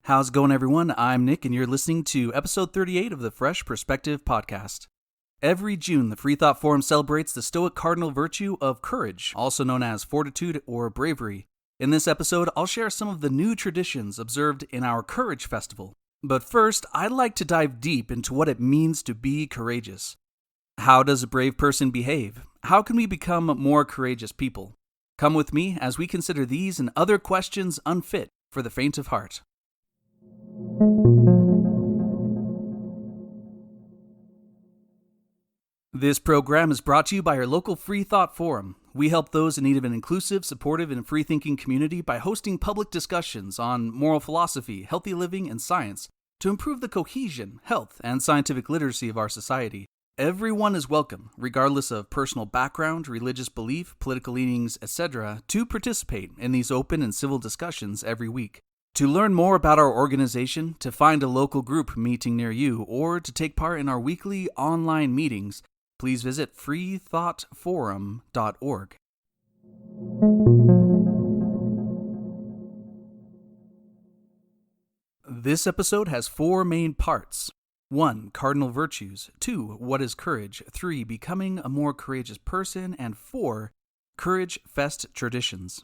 How's it going, everyone? I'm Nick, and you're listening to episode 38 of the Fresh Perspective podcast. Every June, the Freethought Forum celebrates the Stoic Cardinal virtue of courage, also known as Fortitude or Bravery. In this episode, I'll share some of the new traditions observed in our Courage Festival. But first, I'd like to dive deep into what it means to be courageous. How does a brave person behave? How can we become more courageous people? Come with me as we consider these and other questions unfit for the faint of heart. This program is brought to you by our local Freethought Forum. We help those in need of an inclusive, supportive, and free-thinking community by hosting public discussions on moral philosophy, healthy living, and science to improve the cohesion, health, and scientific literacy of our society. Everyone is welcome, regardless of personal background, religious belief, political leanings, etc., to participate in these open and civil discussions every week. To learn more about our organization, to find a local group meeting near you, or to take part in our weekly online meetings, please visit freethoughtforum.org. This episode has 4 main parts. 1. Cardinal Virtues. 2. What is courage? 3. Becoming a more courageous person. And 4. Courage Fest traditions.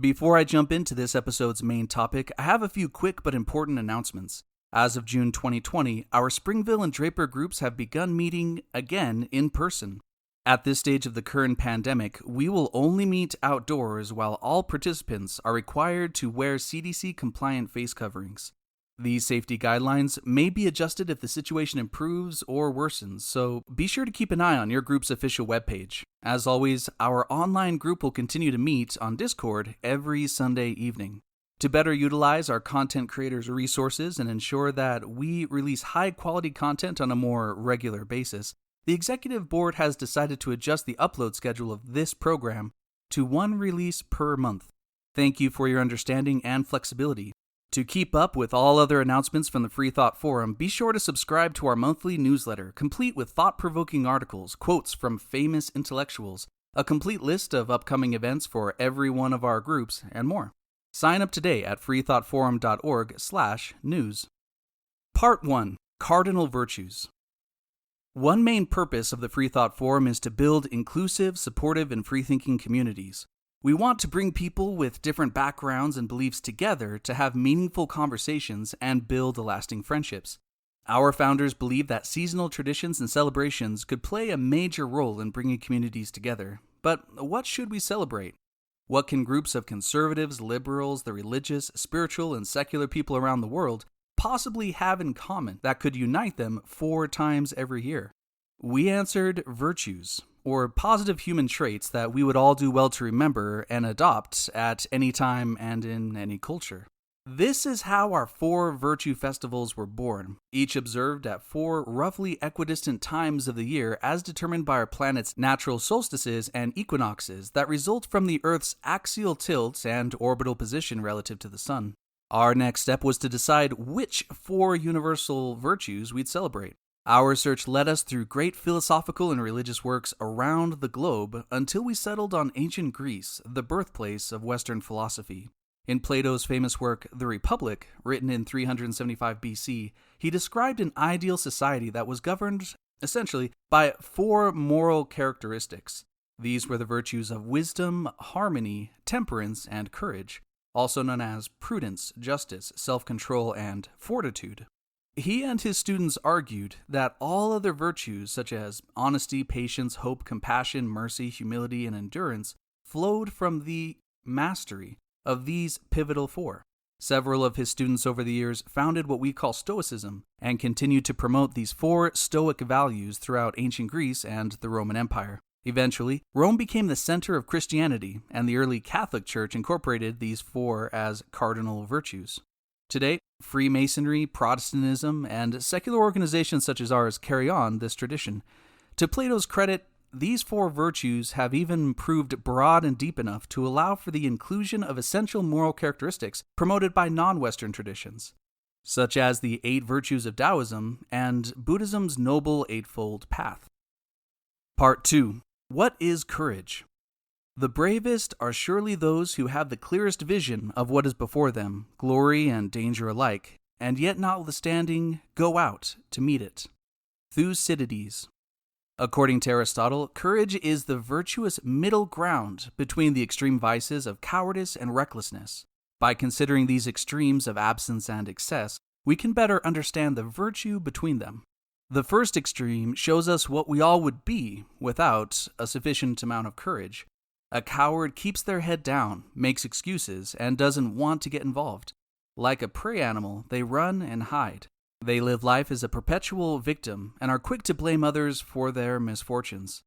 Before I jump into this episode's main topic, I have a few quick but important announcements. As of June 2020, our Springville and Draper groups have begun meeting again in person. At this stage of the current pandemic, we will only meet outdoors while all participants are required to wear CDC-compliant face coverings. These safety guidelines may be adjusted if the situation improves or worsens, so be sure to keep an eye on your group's official webpage. As always, our online group will continue to meet on Discord every Sunday evening. To better utilize our content creators' resources and ensure that we release high-quality content on a more regular basis, the Executive Board has decided to adjust the upload schedule of this program to 1 release per month. Thank you for your understanding and flexibility. To keep up with all other announcements from the Freethought Forum, be sure to subscribe to our monthly newsletter, complete with thought-provoking articles, quotes from famous intellectuals, a complete list of upcoming events for every one of our groups, and more. Sign up today at freethoughtforum.org/news. Part 1. Cardinal Virtues. One main purpose of the Freethought Forum is to build inclusive, supportive, and free-thinking communities. We want to bring people with different backgrounds and beliefs together to have meaningful conversations and build lasting friendships. Our founders believe that seasonal traditions and celebrations could play a major role in bringing communities together. But what should we celebrate? What can groups of conservatives, liberals, the religious, spiritual, and secular people around the world possibly have in common that could unite them 4 times every year? We answered virtues, or positive human traits that we would all do well to remember and adopt at any time and in any culture. This is how our 4 virtue festivals were born, each observed at 4 roughly equidistant times of the year as determined by our planet's natural solstices and equinoxes that result from the Earth's axial tilt and orbital position relative to the Sun. Our next step was to decide which 4 universal virtues we'd celebrate. Our search led us through great philosophical and religious works around the globe until we settled on ancient Greece, the birthplace of Western philosophy. In Plato's famous work, The Republic, written in 375 BC, he described an ideal society that was governed, essentially, by 4 moral characteristics. These were the virtues of wisdom, harmony, temperance, and courage, also known as prudence, justice, self-control, and fortitude. He and his students argued that all other virtues, such as honesty, patience, hope, compassion, mercy, humility, and endurance, flowed from the mastery of these pivotal 4. Several of his students over the years founded what we call Stoicism and continued to promote these 4 Stoic values throughout ancient Greece and the Roman Empire. Eventually, Rome became the center of Christianity, and the early Catholic Church incorporated these 4 as cardinal virtues. Today, Freemasonry, Protestantism, and secular organizations such as ours carry on this tradition. To Plato's credit, these 4 virtues have even proved broad and deep enough to allow for the inclusion of essential moral characteristics promoted by non-Western traditions, such as the 8 virtues of Taoism and Buddhism's Noble Eightfold Path. Part 2. What is courage? The bravest are surely those who have the clearest vision of what is before them, glory and danger alike, and yet notwithstanding, go out to meet it. Thucydides. According to Aristotle, courage is the virtuous middle ground between the extreme vices of cowardice and recklessness. By considering these extremes of absence and excess, we can better understand the virtue between them. The first extreme shows us what we all would be without a sufficient amount of courage. A coward keeps their head down, makes excuses, and doesn't want to get involved. Like a prey animal, they run and hide. They live life as a perpetual victim and are quick to blame others for their misfortunes.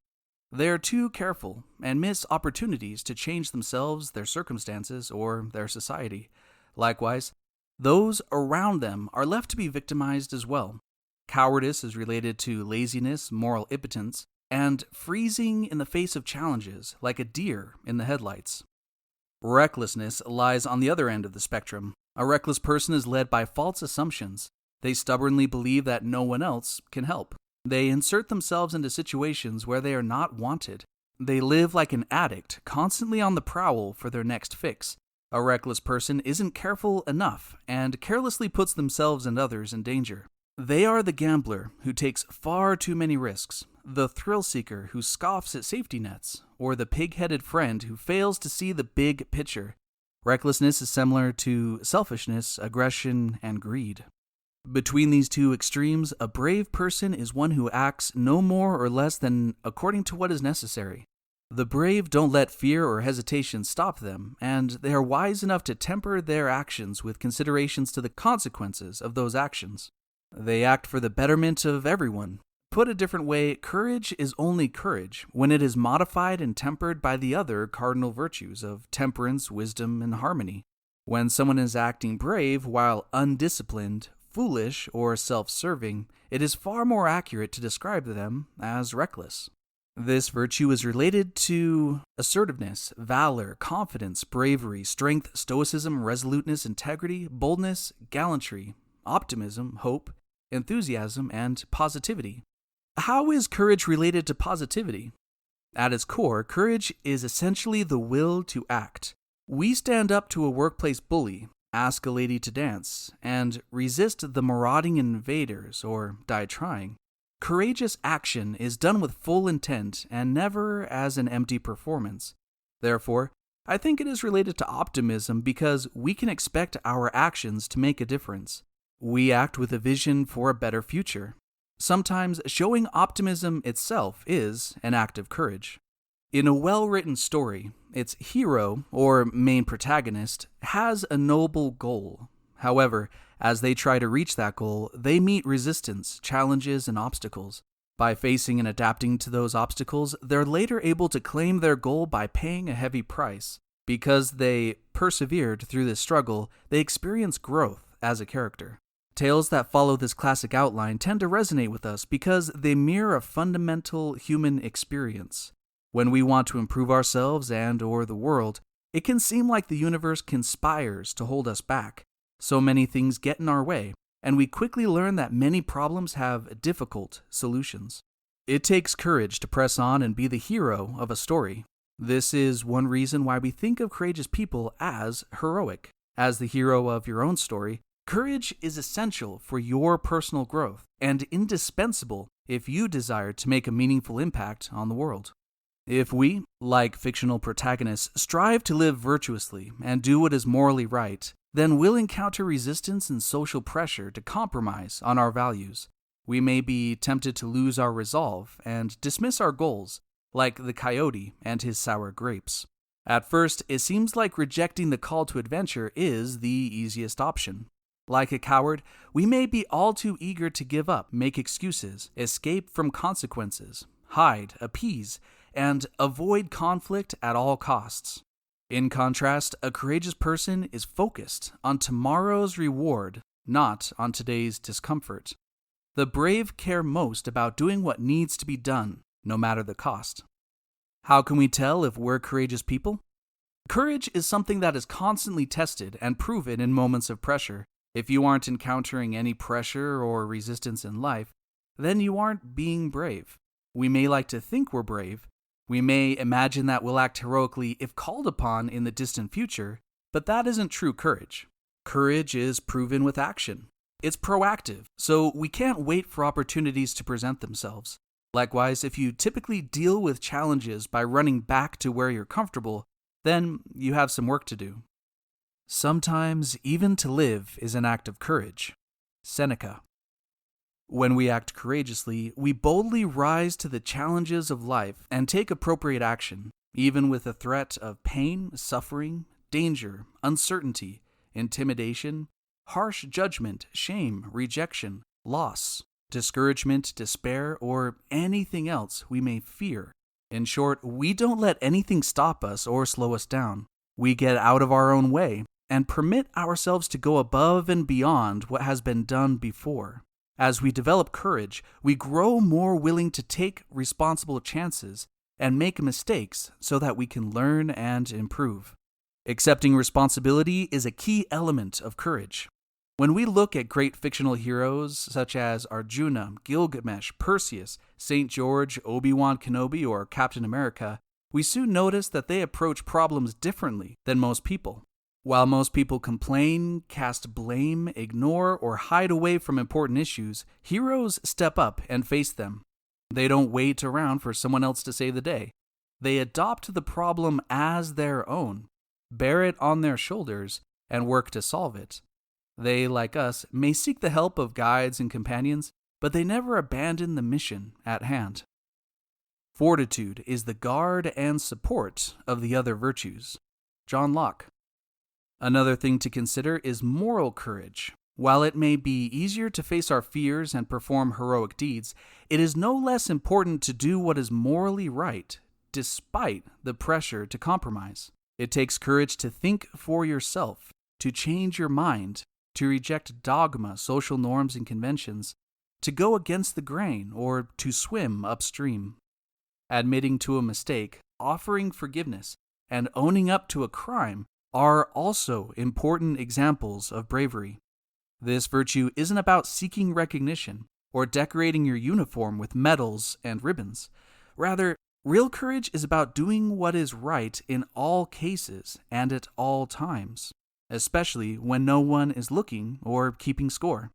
They are too careful and miss opportunities to change themselves, their circumstances, or their society. Likewise, those around them are left to be victimized as well. Cowardice is related to laziness, moral impotence, and freezing in the face of challenges, like a deer in the headlights. Recklessness lies on the other end of the spectrum. A reckless person is led by false assumptions. They stubbornly believe that no one else can help. They insert themselves into situations where they are not wanted. They live like an addict, constantly on the prowl for their next fix. A reckless person isn't careful enough and carelessly puts themselves and others in danger. They are the gambler who takes far too many risks, the thrill seeker who scoffs at safety nets, or the pig-headed friend who fails to see the big picture. Recklessness is similar to selfishness, aggression, and greed. Between these two extremes, a brave person is one who acts no more or less than according to what is necessary. The brave don't let fear or hesitation stop them, and they are wise enough to temper their actions with considerations to the consequences of those actions. They act for the betterment of everyone. Put a different way, courage is only courage when it is modified and tempered by the other cardinal virtues of temperance, wisdom, and harmony. When someone is acting brave while undisciplined, foolish, or self-serving, it is far more accurate to describe them as reckless. This virtue is related to assertiveness, valor, confidence, bravery, strength, stoicism, resoluteness, integrity, boldness, gallantry, optimism, hope, enthusiasm, and positivity. How is courage related to positivity? At its core, courage is essentially the will to act. We stand up to a workplace bully, ask a lady to dance, and resist the marauding invaders or die trying. Courageous action is done with full intent and never as an empty performance. Therefore, I think it is related to optimism because we can expect our actions to make a difference. We act with a vision for a better future. Sometimes showing optimism itself is an act of courage. In a well-written story, its hero, or main protagonist, has a noble goal. However, as they try to reach that goal, they meet resistance, challenges, and obstacles. By facing and adapting to those obstacles, they're later able to claim their goal by paying a heavy price. Because they persevered through this struggle, they experience growth as a character. Tales that follow this classic outline tend to resonate with us because they mirror a fundamental human experience. When we want to improve ourselves and/or the world, it can seem like the universe conspires to hold us back. So many things get in our way, and we quickly learn that many problems have difficult solutions. It takes courage to press on and be the hero of a story. This is one reason why we think of courageous people as heroic. As the hero of your own story, courage is essential for your personal growth and indispensable if you desire to make a meaningful impact on the world. If we, like fictional protagonists, strive to live virtuously and do what is morally right, then we'll encounter resistance and social pressure to compromise on our values. We may be tempted to lose our resolve and dismiss our goals, like the coyote and his sour grapes. At first, it seems like rejecting the call to adventure is the easiest option. Like a coward, we may be all too eager to give up, make excuses, escape from consequences, hide, appease, and avoid conflict at all costs. In contrast, a courageous person is focused on tomorrow's reward, not on today's discomfort. The brave care most about doing what needs to be done, no matter the cost. How can we tell if we're courageous people? Courage is something that is constantly tested and proven in moments of pressure. If you aren't encountering any pressure or resistance in life, then you aren't being brave. We may like to think we're brave, We may imagine that we'll act heroically if called upon in the distant future, but that isn't true courage. Courage is proven with action. It's proactive, so we can't wait for opportunities to present themselves. Likewise, if you typically deal with challenges by running back to where you're comfortable, then you have some work to do. Sometimes, even to live is an act of courage. Seneca. When we act courageously, we boldly rise to the challenges of life and take appropriate action, even with the threat of pain, suffering, danger, uncertainty, intimidation, harsh judgment, shame, rejection, loss, discouragement, despair, or anything else we may fear. In short, we don't let anything stop us or slow us down. We get out of our own way and permit ourselves to go above and beyond what has been done before. As we develop courage, we grow more willing to take responsible chances and make mistakes so that we can learn and improve. Accepting responsibility is a key element of courage. When we look at great fictional heroes such as Arjuna, Gilgamesh, Perseus, St. George, Obi-Wan Kenobi, or Captain America, we soon notice that they approach problems differently than most people. While most people complain, cast blame, ignore, or hide away from important issues, heroes step up and face them. They don't wait around for someone else to save the day. They adopt the problem as their own, bear it on their shoulders, and work to solve it. They, like us, may seek the help of guides and companions, but they never abandon the mission at hand. Fortitude is the guard and support of the other virtues. John Locke. Another thing to consider is moral courage. While it may be easier to face our fears and perform heroic deeds, it is no less important to do what is morally right, despite the pressure to compromise. It takes courage to think for yourself, to change your mind, to reject dogma, social norms, and conventions, to go against the grain, or to swim upstream. Admitting to a mistake, offering forgiveness, and owning up to a crime are also important examples of bravery. This virtue isn't about seeking recognition or decorating your uniform with medals and ribbons. Rather, real courage is about doing what is right in all cases and at all times, especially when no one is looking or keeping score.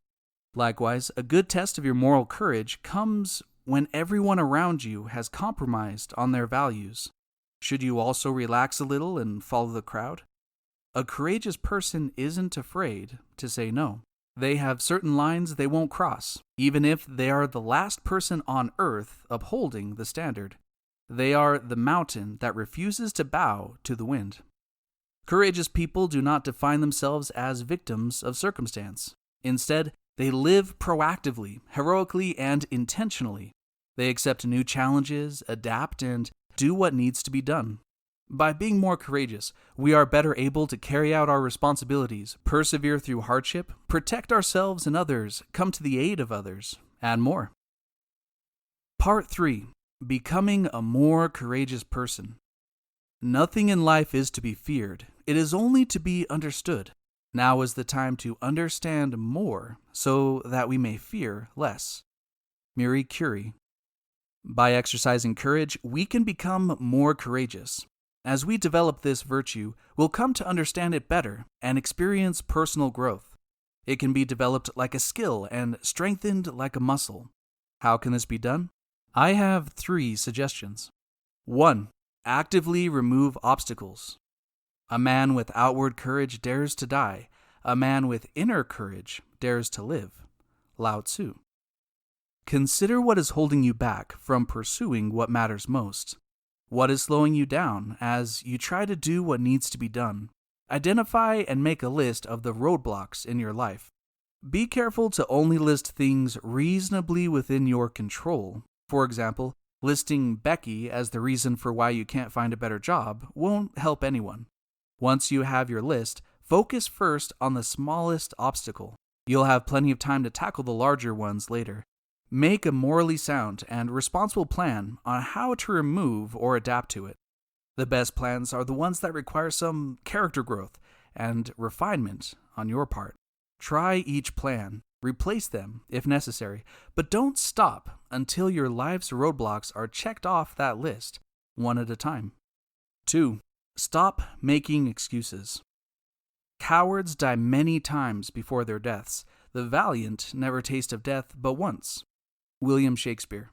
Likewise, a good test of your moral courage comes when everyone around you has compromised on their values. Should you also relax a little and follow the crowd? A courageous person isn't afraid to say no. They have certain lines they won't cross, even if they are the last person on earth upholding the standard. They are the mountain that refuses to bow to the wind. Courageous people do not define themselves as victims of circumstance. Instead, they live proactively, heroically, and intentionally. They accept new challenges, adapt, and do what needs to be done. By being more courageous, we are better able to carry out our responsibilities, persevere through hardship, protect ourselves and others, come to the aid of others, and more. Part 3. Becoming a more courageous person. Nothing in life is to be feared. It is only to be understood. Now is the time to understand more so that we may fear less. Marie Curie. By exercising courage, we can become more courageous. As we develop this virtue, we'll come to understand it better and experience personal growth. It can be developed like a skill and strengthened like a muscle. How can this be done? I have 3 suggestions. 1. Actively remove obstacles. A man with outward courage dares to die. A man with inner courage dares to live. Lao Tzu. Consider what is holding you back from pursuing what matters most. What is slowing you down as you try to do what needs to be done? Identify and make a list of the roadblocks in your life. Be careful to only list things reasonably within your control. For example, listing Becky as the reason for why you can't find a better job won't help anyone. Once you have your list, focus first on the smallest obstacle. You'll have plenty of time to tackle the larger ones later. Make a morally sound and responsible plan on how to remove or adapt to it. The best plans are the ones that require some character growth and refinement on your part. Try each plan, replace them if necessary, but don't stop until your life's roadblocks are checked off that list. one at a time. 2. Stop making excuses. Cowards die many times before their deaths. The valiant never taste of death but once. William Shakespeare.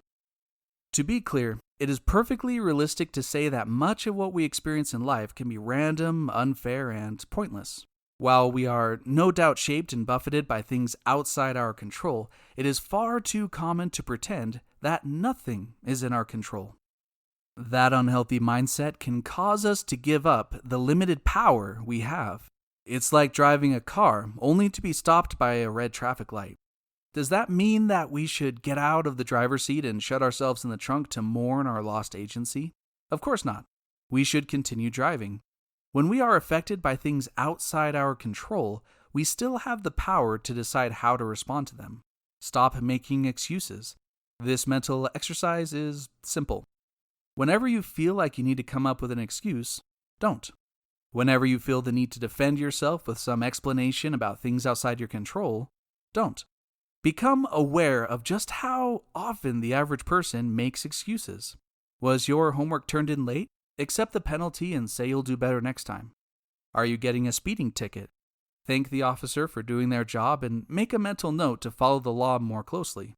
To be clear, it is perfectly realistic to say that much of what we experience in life can be random, unfair, and pointless. While we are no doubt shaped and buffeted by things outside our control, it is far too common to pretend that nothing is in our control. That unhealthy mindset can cause us to give up the limited power we have. It's like driving a car only to be stopped by a red traffic light. Does that mean that we should get out of the driver's seat and shut ourselves in the trunk to mourn our lost agency? Of course not. We should continue driving. When we are affected by things outside our control, we still have the power to decide how to respond to them. Stop making excuses. This mental exercise is simple. Whenever you feel like you need to come up with an excuse, don't. Whenever you feel the need to defend yourself with some explanation about things outside your control, don't. Become aware of just how often the average person makes excuses. Was your homework turned in late? Accept the penalty and say you'll do better next time. Are you getting a speeding ticket? Thank the officer for doing their job and make a mental note to follow the law more closely.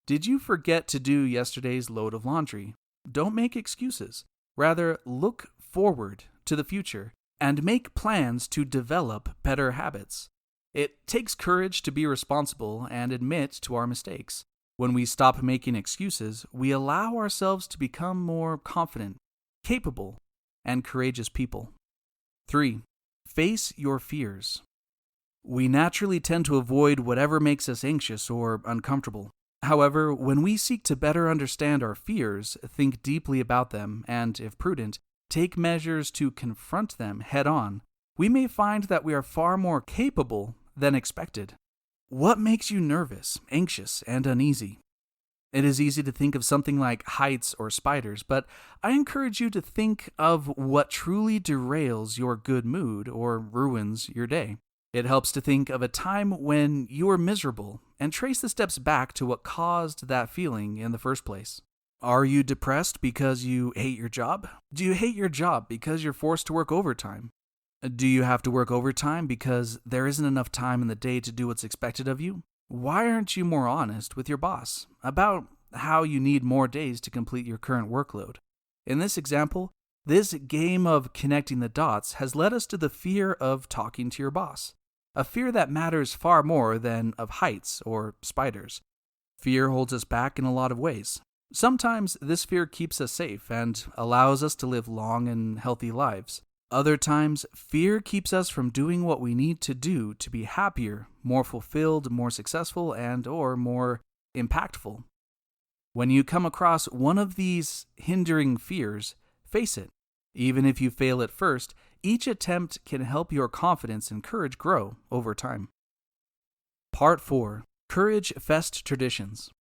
Did you forget to do yesterday's load of laundry? Don't make excuses. Rather, look forward to the future and make plans to develop better habits. It takes courage to be responsible and admit to our mistakes. When we stop making excuses, we allow ourselves to become more confident, capable, and courageous people. 3. Face your fears. We naturally tend to avoid whatever makes us anxious or uncomfortable. However, when we seek to better understand our fears, think deeply about them, and, if prudent, take measures to confront them head-on, we may find that we are far more capable than expected. What makes you nervous, anxious, and uneasy? It is easy to think of something like heights or spiders, but I encourage you to think of what truly derails your good mood or ruins your day. It helps to think of a time when you were miserable and trace the steps back to what caused that feeling in the first place. Are you depressed because you hate your job? Do you hate your job because you're forced to work overtime? Do you have to work overtime because there isn't enough time in the day to do what's expected of you? Why aren't you more honest with your boss about how you need more days to complete your current workload? In this example, this game of connecting the dots has led us to the fear of talking to your boss, a fear that matters far more than of heights or spiders. Fear holds us back in a lot of ways. Sometimes this fear keeps us safe and allows us to live long and healthy lives. Other times, fear keeps us from doing what we need to do to be happier, more fulfilled, more successful, and/or more impactful. When you come across one of these hindering fears, face it. Even if you fail at first, each attempt can help your confidence and courage grow over time. Part 4. Courage Fest Traditions.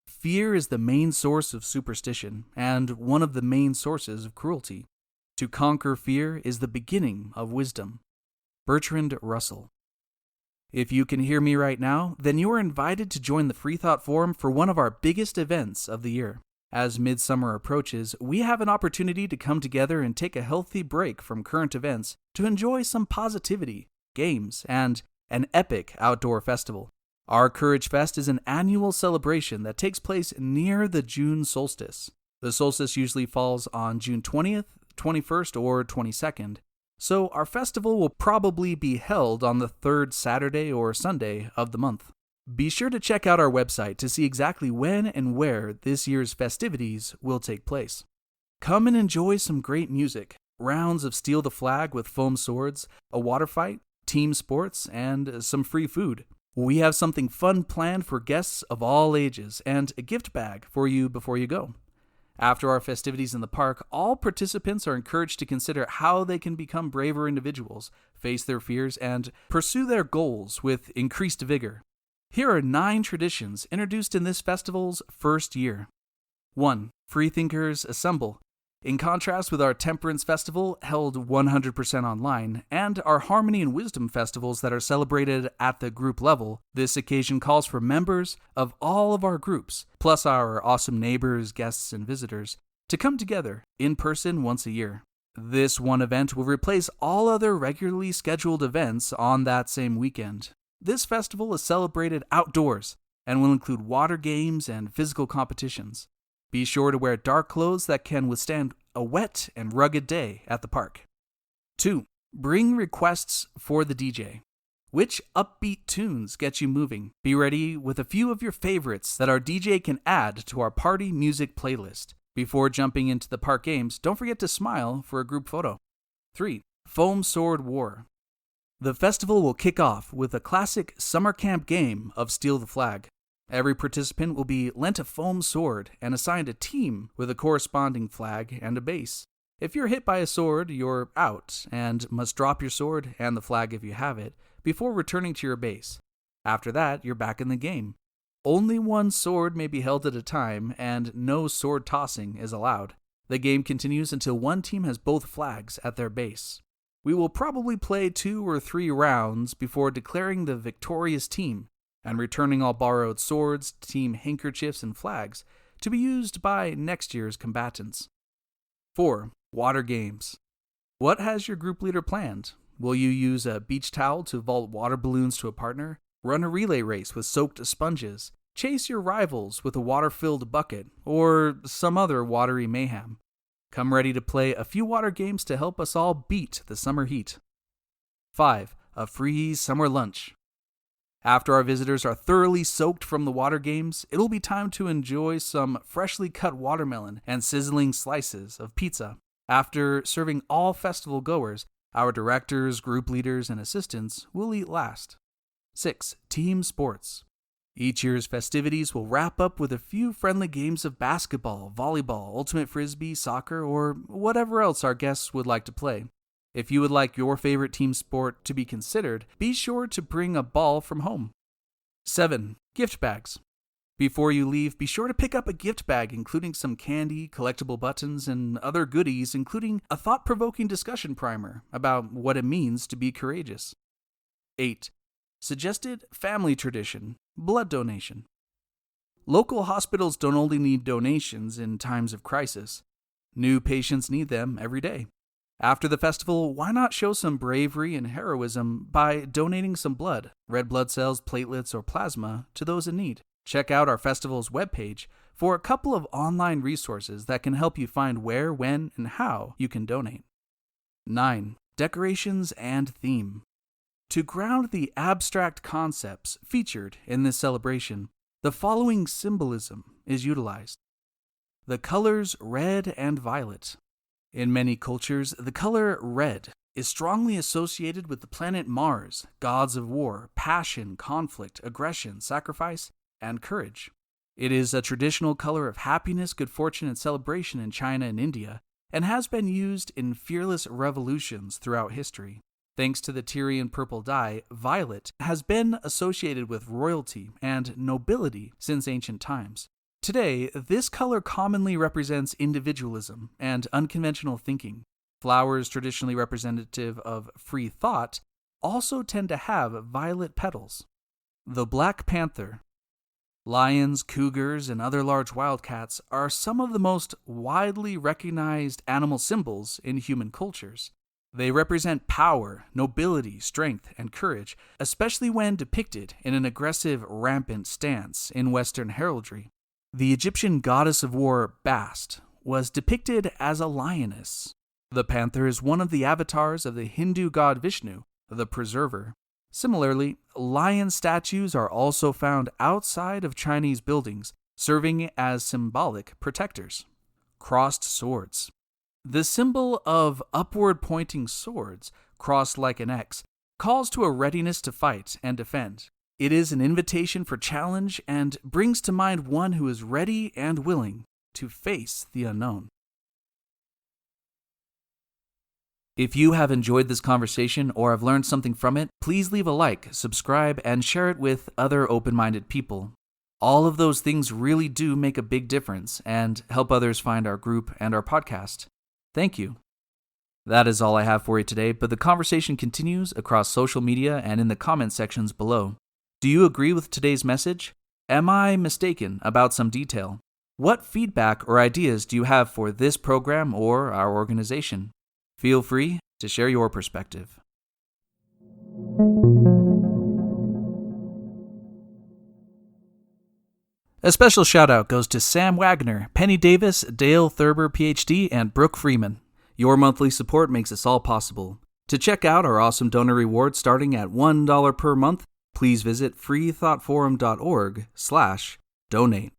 Fear is the main source of superstition and one of the main sources of cruelty. To conquer fear is the beginning of wisdom. Bertrand Russell. If you can hear me right now, then you are invited to join the Freethought Forum for one of our biggest events of the year. As midsummer approaches, we have an opportunity to come together and take a healthy break from current events to enjoy some positivity, games, and an epic outdoor festival. Our Courage Fest is an annual celebration that takes place near the June solstice. The solstice usually falls on June 20th, 21st, or 22nd, so our festival will probably be held on the third Saturday or Sunday of the month. Be sure to check out our website to see exactly when and where this year's festivities will take place. Come and enjoy some great music, rounds of Steal the Flag with foam swords, a water fight, team sports, and some free food. We have something fun planned for guests of all ages and a gift bag for you before you go. After our festivities in the park, all participants are encouraged to consider how they can become braver individuals, face their fears, and pursue their goals with increased vigor. Here are 9 traditions introduced in this festival's first year. 1. Freethinkers assemble. In contrast with our Temperance Festival, held 100% online, and our Harmony and Wisdom Festivals that are celebrated at the group level, this occasion calls for members of all of our groups, plus our awesome neighbors, guests, and visitors, to come together in person once a year. This one event will replace all other regularly scheduled events on that same weekend. This festival is celebrated outdoors and will include water games and physical competitions. Be sure to wear dark clothes that can withstand a wet and rugged day at the park. 2. Bring requests for the DJ. Which upbeat tunes get you moving? Be ready with a few of your favorites that our DJ can add to our party music playlist. Before jumping into the park games, don't forget to smile for a group photo. 3. Foam Sword War. The festival will kick off with a classic summer camp game of Steal the Flag. Every participant will be lent a foam sword and assigned a team with a corresponding flag and a base. If you're hit by a sword, you're out and must drop your sword and the flag if you have it before returning to your base. After that, you're back in the game. Only one sword may be held at a time and no sword tossing is allowed. The game continues until one team has both flags at their base. We will probably play 2 or 3 rounds before declaring the victorious team and returning all borrowed swords, team handkerchiefs, and flags to be used by next year's combatants. 4. Water games. What has your group leader planned? Will you use a beach towel to vault water balloons to a partner? Run a relay race with soaked sponges? Chase your rivals with a water-filled bucket? Or some other watery mayhem? Come ready to play a few water games to help us all beat the summer heat. 5. A free summer lunch. After our visitors are thoroughly soaked from the water games, it'll be time to enjoy some freshly cut watermelon and sizzling slices of pizza. After serving all festival goers, our directors, group leaders, and assistants will eat last. 6. Team sports. Each year's festivities will wrap up with a few friendly games of basketball, volleyball, ultimate frisbee, soccer, or whatever else our guests would like to play. If you would like your favorite team sport to be considered, be sure to bring a ball from home. 7. Gift bags. Before you leave, be sure to pick up a gift bag including some candy, collectible buttons, and other goodies, including a thought-provoking discussion primer about what it means to be courageous. 8. Suggested family tradition, blood donation. Local hospitals don't only need donations in times of crisis. New patients need them every day. After the festival, why not show some bravery and heroism by donating some blood, red blood cells, platelets, or plasma to those in need? Check out our festival's webpage for a couple of online resources that can help you find where, when, and how you can donate. 9. Decorations and theme. To ground the abstract concepts featured in this celebration, the following symbolism is utilized. The colors red and violet. In many cultures, the color red is strongly associated with the planet Mars, gods of war, passion, conflict, aggression, sacrifice, and courage. It is a traditional color of happiness, good fortune, and celebration in China and India, and has been used in fearless revolutions throughout history. Thanks to the Tyrian purple dye, violet has been associated with royalty and nobility since ancient times. Today, this color commonly represents individualism and unconventional thinking. Flowers traditionally representative of free thought also tend to have violet petals. The Black Panther. Lions, cougars, and other large wildcats are some of the most widely recognized animal symbols in human cultures. They represent power, nobility, strength, and courage, especially when depicted in an aggressive, rampant stance in Western heraldry. The Egyptian goddess of war, Bast, was depicted as a lioness. The panther is one of the avatars of the Hindu god Vishnu, the preserver. Similarly, lion statues are also found outside of Chinese buildings, serving as symbolic protectors. Crossed swords. The symbol of upward-pointing swords, crossed like an X, calls to a readiness to fight and defend. It is an invitation for challenge and brings to mind one who is ready and willing to face the unknown. If you have enjoyed this conversation or have learned something from it, please leave a like, subscribe, and share it with other open-minded people. All of those things really do make a big difference and help others find our group and our podcast. Thank you. That is all I have for you today, but the conversation continues across social media and in the comment sections below. Do you agree with today's message? Am I mistaken about some detail? What feedback or ideas do you have for this program or our organization? Feel free to share your perspective. A special shout out goes to Sam Wagner, Penny Davis, Dale Thurber, PhD, and Brooke Freeman. Your monthly support makes this all possible. To check out our awesome donor rewards starting at $1 per month, please visit freethoughtforum.org/donate.